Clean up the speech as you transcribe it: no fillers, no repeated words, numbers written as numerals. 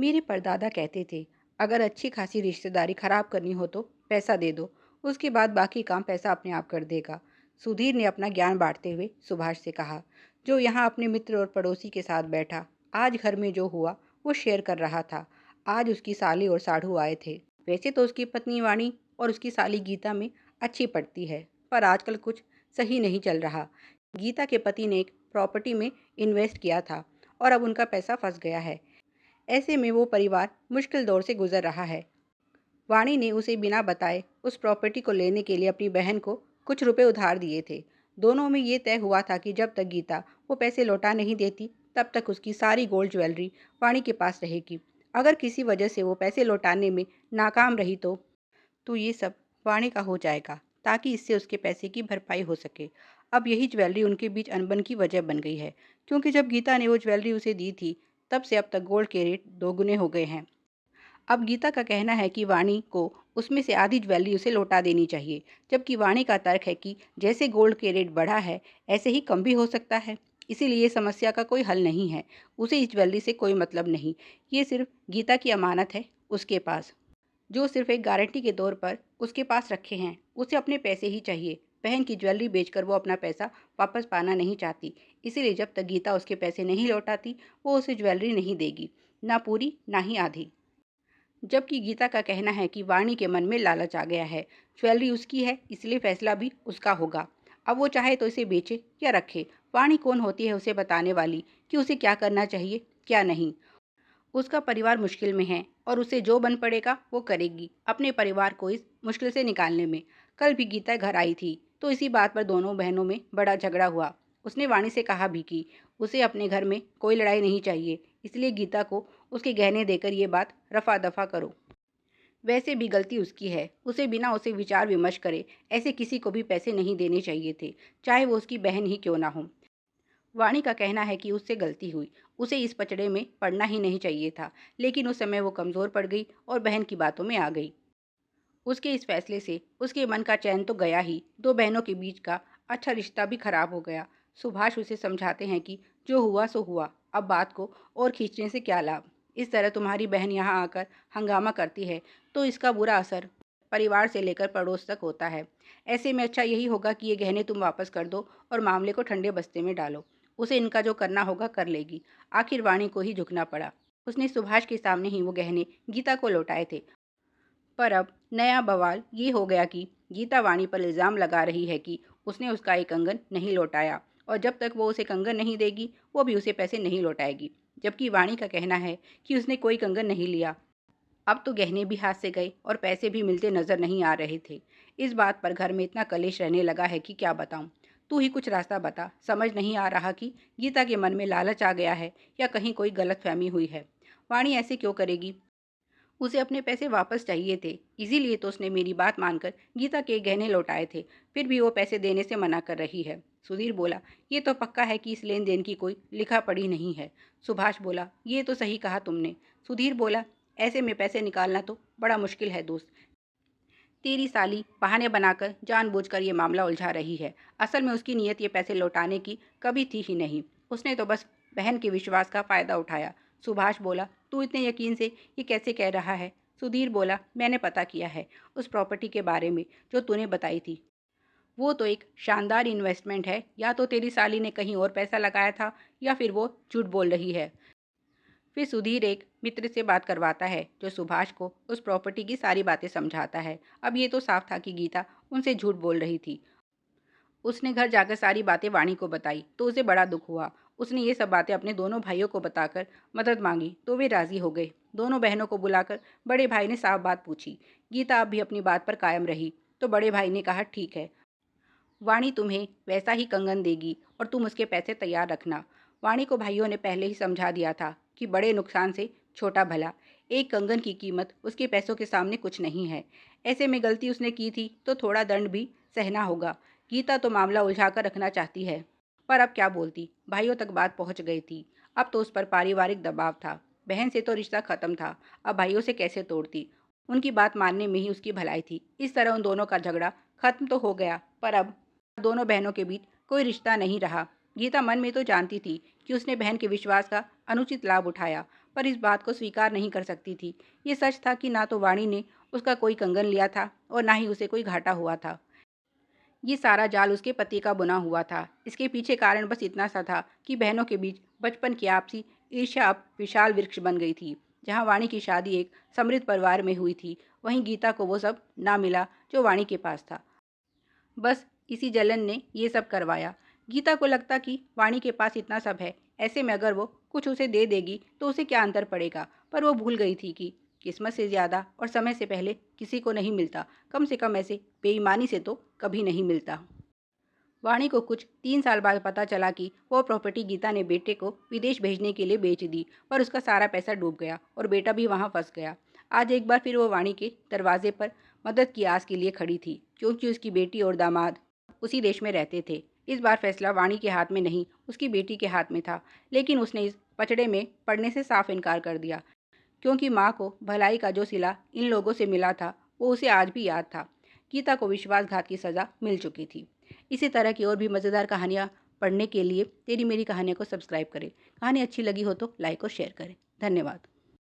मेरे परदादा कहते थे, अगर अच्छी खासी रिश्तेदारी खराब करनी हो तो पैसा दे दो, उसके बाद बाकी काम पैसा अपने आप कर देगा। सुधीर ने अपना ज्ञान बांटते हुए सुभाष से कहा, जो यहाँ अपने मित्र और पड़ोसी के साथ बैठा, आज घर में जो हुआ वो शेयर कर रहा था। आज उसकी साली और साढ़ू आए थे। वैसे तो उसकी पत्नी वाणी और उसकी साली गीता में अच्छी पड़ती है, पर आजकल कुछ सही नहीं चल रहा। गीता के पति ने एक प्रॉपर्टी में इन्वेस्ट किया था और अब उनका पैसा फंस गया है। ऐसे में वो परिवार मुश्किल दौर से गुजर रहा है। वाणी ने उसे बिना बताए उस प्रॉपर्टी को लेने के लिए अपनी बहन को कुछ रुपए उधार दिए थे। दोनों में ये तय हुआ था कि जब तक गीता वो पैसे लौटा नहीं देती, तब तक उसकी सारी गोल्ड ज्वेलरी वाणी के पास रहेगी। अगर किसी वजह से वो पैसे लौटाने में नाकाम रही तो ये सब वाणी का हो जाएगा, ताकि इससे उसके पैसे की भरपाई हो सके। अब यही ज्वेलरी उनके बीच अनबन की वजह बन गई है, क्योंकि जब गीता ने वो ज्वेलरी उसे दी थी, तब से अब तक गोल्ड के रेट दोगुने हो गए हैं। अब गीता का कहना है कि वाणी को उसमें से आधी ज्वेलरी उसे लौटा देनी चाहिए, जबकि वाणी का तर्क है कि जैसे गोल्ड के रेट बढ़ा है, ऐसे ही कम भी हो सकता है। इसीलिए समस्या का कोई हल नहीं है। उसे इस ज्वेलरी से कोई मतलब नहीं। ये सिर्फ गीता की अमानत है उसके पास, जो सिर्फ एक गारंटी के तौर पर उसके पास रखे हैं। उसे अपने पैसे ही चाहिए। बहन की ज्वेलरी बेचकर वो अपना पैसा वापस पाना नहीं चाहती। इसीलिए जब तक गीता उसके पैसे नहीं लौटाती, वो उसे ज्वेलरी नहीं देगी, ना पूरी ना ही आधी। जबकि गीता का कहना है कि वाणी के मन में लालच आ गया है। ज्वेलरी उसकी है, इसलिए फैसला भी उसका होगा। अब वो चाहे तो इसे बेचे या रखे। वाणी कौन होती है उसे बताने वाली कि उसे क्या करना चाहिए, क्या नहीं। उसका परिवार मुश्किल में है और उसे जो बन पड़ेगा वो करेगी अपने परिवार को इस मुश्किल से निकालने में। कल भी गीता घर आई थी तो इसी बात पर दोनों बहनों में बड़ा झगड़ा हुआ। उसने वाणी से कहा भी कि उसे अपने घर में कोई लड़ाई नहीं चाहिए, इसलिए गीता को उसके गहने देकर ये बात रफा दफा करो। वैसे भी गलती उसकी है। उसे बिना उसे विचार विमर्श करे ऐसे किसी को भी पैसे नहीं देने चाहिए थे, चाहे वो उसकी बहन ही क्यों ना हो। वाणी का कहना है कि उससे गलती हुई, उसे इस पचड़े में पड़ना ही नहीं चाहिए था, लेकिन उस समय वो कमज़ोर पड़ गई और बहन की बातों में आ गई। उसके इस फैसले से उसके मन का चैन तो गया ही, दो बहनों के बीच का अच्छा रिश्ता भी खराब हो गया। सुभाष उसे समझाते हैं कि जो हुआ सो हुआ, अब बात को और खींचने से क्या लाभ। इस तरह तुम्हारी बहन यहाँ आकर हंगामा करती है तो इसका बुरा असर परिवार से लेकर पड़ोस तक होता है। ऐसे में अच्छा यही होगा कि ये गहने तुम वापस कर दो और मामले को ठंडे बस्ते में डालो। उसे इनका जो करना होगा कर लेगी। आखिर वाणी को ही झुकना पड़ा। उसने सुभाष के सामने ही वो गहने गीता को लौटाए थे। पर अब नया बवाल ये हो गया कि गीता वाणी पर इल्ज़ाम लगा रही है कि उसने उसका एक कंगन नहीं लौटाया और जब तक वो उसे कंगन नहीं देगी, वो भी उसे पैसे नहीं लौटाएगी। जबकि वाणी का कहना है कि उसने कोई कंगन नहीं लिया। अब तो गहने भी हाथ से गए और पैसे भी मिलते नजर नहीं आ रहे थे। इस बात पर घर में इतना कलेश रहने लगा है कि क्या बताऊं। तू ही कुछ रास्ता बता। समझ नहीं आ रहा कि गीता के मन में लालच आ गया है या कहीं कोई गलतफहमी हुई है। वाणी ऐसे क्यों करेगी? उसे अपने पैसे वापस चाहिए थे, इसीलिए तो उसने मेरी बात मानकर गीता के गहने लौटाए थे। फिर भी वो पैसे देने से मना कर रही है। सुधीर बोला, ये तो पक्का है कि इस लेन देन की कोई लिखा पढ़ी नहीं है। सुभाष बोला, ये तो सही कहा तुमने। सुधीर बोला, ऐसे में पैसे निकालना तो बड़ा मुश्किल है दोस्त। तेरी साली बहाने बनाकर जानबूझकर ये मामला उलझा रही है। असल में उसकी नीयत ये पैसे लौटाने की कभी थी ही नहीं। उसने तो बस बहन के विश्वास का फ़ायदा उठाया। सुभाष बोला, तू इतने यकीन से ये कैसे कह रहा है? सुधीर बोला, मैंने पता किया है उस प्रॉपर्टी के बारे में जो तूने बताई थी। वो तो एक शानदार इन्वेस्टमेंट है। या तो तेरी साली ने कहीं और पैसा लगाया था या फिर वो झूठ बोल रही है। फिर सुधीर एक मित्र से बात करवाता है जो सुभाष को उस प्रॉपर्टी की सारी बातें समझाता है। अब ये तो साफ था कि गीता उनसे झूठ बोल रही थी। उसने घर जाकर सारी बातें वाणी को बताई तो उसे बड़ा दुख हुआ। उसने ये सब बातें अपने दोनों भाइयों को बताकर मदद मांगी तो वे राजी हो गए। दोनों बहनों को बुलाकर बड़े भाई ने साफ बात पूछी। गीता अब भी अपनी बात पर कायम रही तो बड़े भाई ने कहा, ठीक है, वाणी तुम्हें वैसा ही कंगन देगी और तुम उसके पैसे तैयार रखना। वाणी को भाइयों ने पहले ही समझा दिया था कि बड़े नुकसान से छोटा भला। एक कंगन की कीमत उसके पैसों के सामने कुछ नहीं है। ऐसे में गलती उसने की थी तो थोड़ा दंड भी सहना होगा। गीता तो मामला उलझा कर रखना चाहती है, पर अब क्या बोलती। भाइयों तक बात पहुंच गई थी। अब तो उस पर पारिवारिक दबाव था। बहन से तो रिश्ता खत्म था, अब भाइयों से कैसे तोड़ती। उनकी बात मानने में ही उसकी भलाई थी। इस तरह उन दोनों का झगड़ा खत्म तो हो गया, पर अब दोनों बहनों के बीच कोई रिश्ता नहीं रहा। गीता मन में तो जानती थी कि उसने बहन के विश्वास का अनुचित लाभ उठाया, पर इस बात को स्वीकार नहीं कर सकती थी। ये सच था कि ना तो वाणी ने उसका कोई कंगन लिया था और ना ही उसे कोई घाटा हुआ था। ये सारा जाल उसके पति का बुना हुआ था। इसके पीछे कारण बस इतना सा था कि बहनों के बीच बचपन की आपसी ईर्ष्या अब विशाल वृक्ष बन गई थी। जहाँ वाणी की शादी एक समृद्ध परिवार में हुई थी, वहीं गीता को वो सब ना मिला जो वाणी के पास था। बस इसी जलन ने ये सब करवाया। गीता को लगता कि वाणी के पास इतना सब है, ऐसे में अगर वो कुछ उसे दे देगी तो उसे क्या अंतर पड़ेगा। पर वो भूल गई थी कि किस्मत से ज़्यादा और समय से पहले किसी को नहीं मिलता, कम से कम ऐसे बेईमानी से तो कभी नहीं मिलता। वाणी को कुछ 3 साल बाद पता चला कि वो प्रॉपर्टी गीता ने बेटे को विदेश भेजने के लिए बेच दी, पर उसका सारा पैसा डूब गया और बेटा भी वहाँ फंस गया। आज एक बार फिर वो वाणी के दरवाजे पर मदद की आस के लिए खड़ी थी, क्योंकि उसकी बेटी और दामाद उसी देश में रहते थे। इस बार फैसला वाणी के हाथ में नहीं, उसकी बेटी के हाथ में था। लेकिन उसने इस पचड़े में पड़ने से साफ इनकार कर दिया, क्योंकि माँ को भलाई का जो सिला इन लोगों से मिला था, वो उसे आज भी याद था। गीता को विश्वासघात की सज़ा मिल चुकी थी। इसी तरह की और भी मज़ेदार कहानियाँ पढ़ने के लिए तेरी मेरी कहानियों को सब्सक्राइब करें। कहानी अच्छी लगी हो तो लाइक और शेयर करें। धन्यवाद।